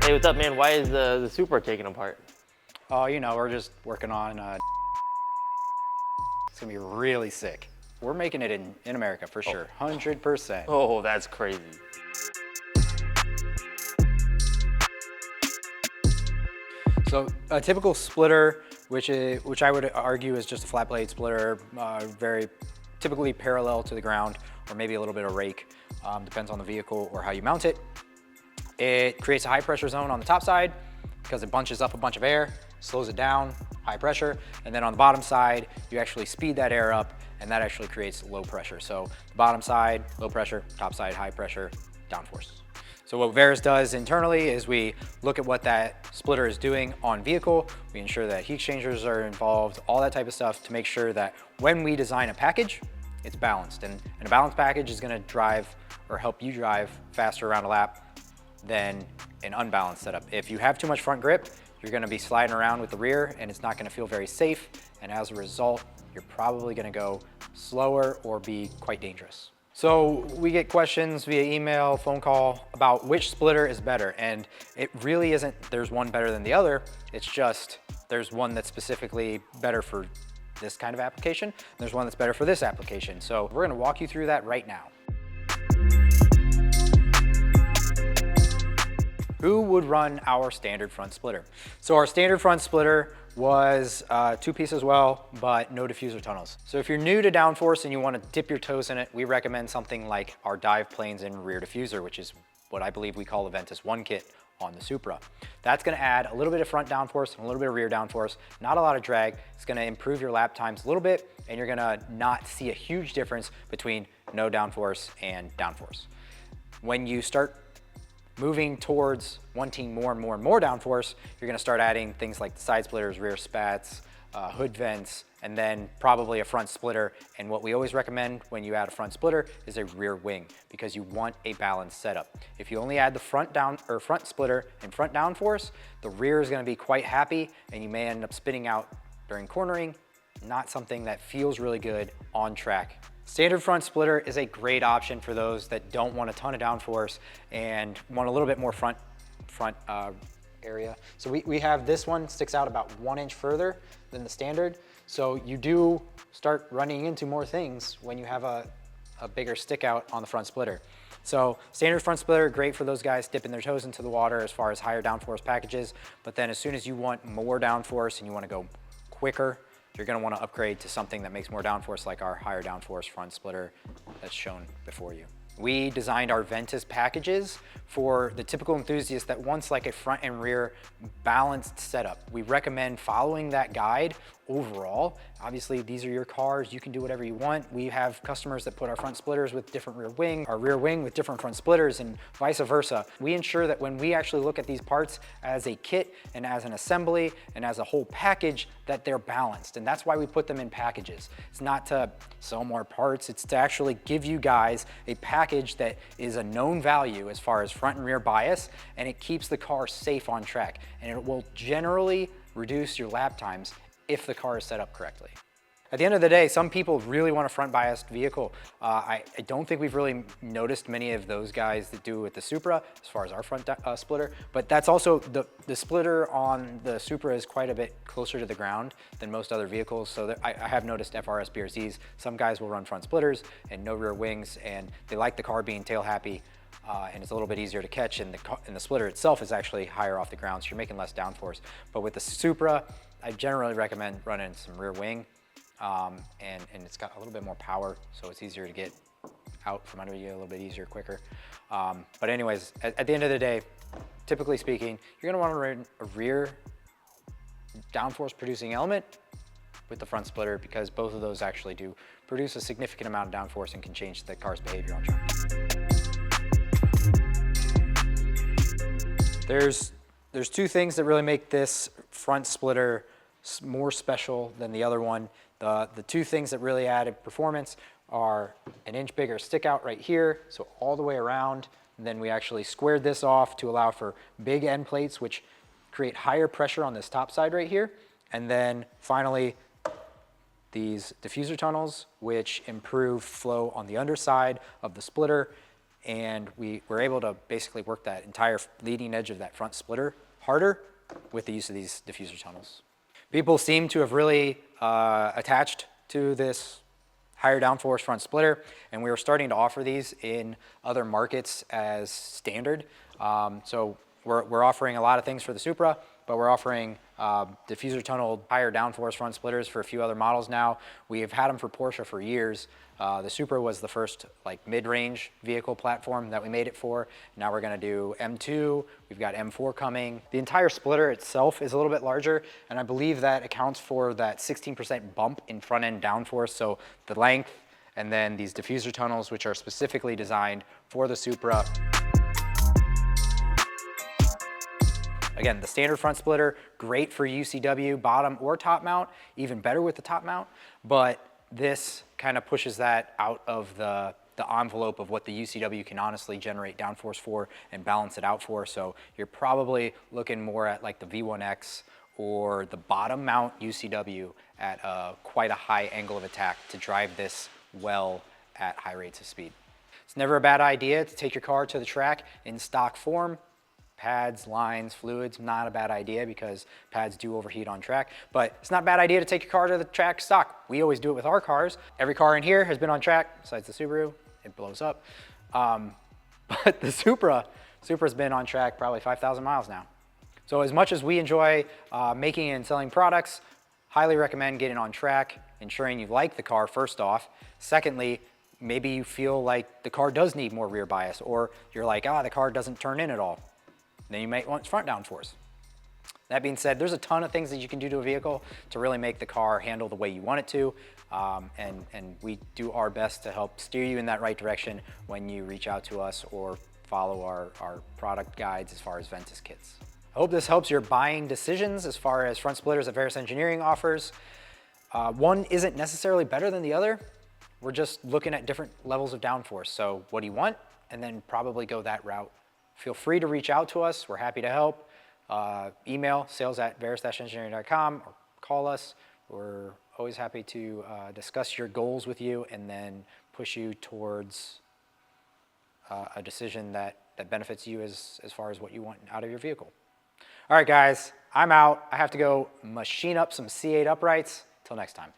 Hey, what's up, man? Why is the Supra taken apart? Oh, you know, we're just working on, it's gonna be really sick. We're making it in America for sure, 100%. Oh, that's crazy. So a typical splitter, which I would argue is just a flat blade splitter, very typically parallel to the ground, or maybe a little bit of rake, depends on the vehicle or how you mount it. It creates a high pressure zone on the top side because it bunches up a bunch of air, slows it down, high pressure, and then on the bottom side, you actually speed that air up, and that actually creates low pressure. So the bottom side, low pressure, top side, high pressure, downforce. So what Verus does internally is we look at what that splitter is doing on vehicle, we ensure that heat exchangers are involved, all that type of stuff to make sure that when we design a package, it's balanced. And a balanced package is gonna drive or help you drive faster around a lap than an unbalanced setup. If you have too much front grip, you're gonna be sliding around with the rear and it's not gonna feel very safe. And as a result, you're probably gonna go slower or be quite dangerous. So we get questions via email, phone call about which splitter is better. And it really isn't, there's one better than the other. It's just, there's one that's specifically better for this kind of application. And there's one that's better for this application. So we're gonna walk you through that right now. Who would run our standard front splitter? So our standard front splitter was two-piece as well, but no diffuser tunnels. So if you're new to downforce and you want to dip your toes in it, we recommend something like our dive planes and rear diffuser, which is what I believe we call the Ventus 1 kit on the Supra. That's gonna add a little bit of front downforce and a little bit of rear downforce, not a lot of drag. It's gonna improve your lap times a little bit, and you're gonna not see a huge difference between no downforce and downforce. When you start moving towards wanting more and more and more downforce, you're gonna start adding things like the side splitters, rear spats, hood vents, and then probably a front splitter. And what we always recommend when you add a front splitter is a rear wing, because you want a balanced setup. If you only add the front splitter and front downforce, the rear is gonna be quite happy and you may end up spinning out during cornering, not something that feels really good on track. Standard front splitter is a great option for those that don't want a ton of downforce and want a little bit more front area. So we have this one sticks out about 1 inch further than the standard. So you do start running into more things when you have a bigger stick out on the front splitter. So standard front splitter, great for those guys dipping their toes into the water as far as higher downforce packages. But then as soon as you want more downforce and you want to go quicker, you're gonna wanna upgrade to something that makes more downforce, like our higher downforce front splitter that's shown before you. We designed our Ventus packages for the typical enthusiast that wants like a front and rear balanced setup. We recommend following that guide overall. Obviously, these are your cars. You can do whatever you want. We have customers that put our front splitters with different rear wing, our rear wing with different front splitters, and vice versa. We ensure that when we actually look at these parts as a kit and as an assembly and as a whole package, that they're balanced. And that's why we put them in packages. It's not to sell more parts. It's to actually give you guys a package that is a known value as far as front and rear bias, and it keeps the car safe on track. And it will generally reduce your lap times if the car is set up correctly. At the end of the day, some people really want a front biased vehicle. I don't think we've really noticed many of those guys that do with the Supra as far as our front splitter, but that's also, the splitter on the Supra is quite a bit closer to the ground than most other vehicles. So I have noticed FRS BRZs, some guys will run front splitters and no rear wings, and they like the car being tail happy. And it's a little bit easier to catch, and the splitter itself is actually higher off the ground, so you're making less downforce. But with the Supra, I generally recommend running some rear wing, and it's got a little bit more power, so it's easier to get out from under you, a little bit easier, quicker. But anyways, at the end of the day, typically speaking, you're gonna wanna run a rear downforce producing element with the front splitter, because both of those actually do produce a significant amount of downforce and can change the car's behavior on track. There's two things that really make this front splitter more special than the other one. The two things that really added performance are an inch bigger stick out right here, so all the way around. And then we actually squared this off to allow for big end plates, which create higher pressure on this top side right here. And then finally, these diffuser tunnels, which improve flow on the underside of the splitter and we were able to basically work that entire leading edge of that front splitter harder with the use of these diffuser tunnels. People seem to have really attached to this higher downforce front splitter, and we were starting to offer these in other markets as standard. So we're offering a lot of things for the Supra, but we're offering diffuser tunneled higher downforce front splitters for a few other models now. We have had them for Porsche for years. The Supra was the first like mid-range vehicle platform that we made it for. Now we're going to do M2, we've got M4 coming. The entire splitter itself is a little bit larger, and I believe that accounts for that 16% bump in front end downforce. So the length, and then these diffuser tunnels, which are specifically designed for the Supra. Again, the standard front splitter, great for UCW, bottom or top mount, even better with the top mount, but this kind of pushes that out of the envelope of what the UCW can honestly generate downforce for and balance it out for. So you're probably looking more at like the V1X or the bottom mount UCW at quite a high angle of attack to drive this well at high rates of speed. It's never a bad idea to take your car to the track in stock form. Pads, lines, fluids, not a bad idea because pads do overheat on track, but it's not a bad idea to take your car to the track stock. We always do it with our cars. Every car in here has been on track, besides the Subaru, it blows up. But the Supra's been on track probably 5,000 miles now. So as much as we enjoy making and selling products, highly recommend getting on track, ensuring you like the car first off. Secondly, maybe you feel like the car does need more rear bias, or you're like, the car doesn't turn in at all. Then you might want front downforce. That being said, there's a ton of things that you can do to a vehicle to really make the car handle the way you want it to, and we do our best to help steer you in that right direction when you reach out to us or follow our product guides as far as Ventus kits. I hope this helps your buying decisions as far as front splitters that Verus Engineering offers. One isn't necessarily better than the other. We're just looking at different levels of downforce. So what do you want? And then probably go that route. Feel free to reach out to us. We're happy to help. Email sales@verus-engineering.com or call us. We're always happy to discuss your goals with you and then push you towards a decision that benefits you as far as what you want out of your vehicle. All right, guys, I'm out. I have to go machine up some C8 uprights. Till next time.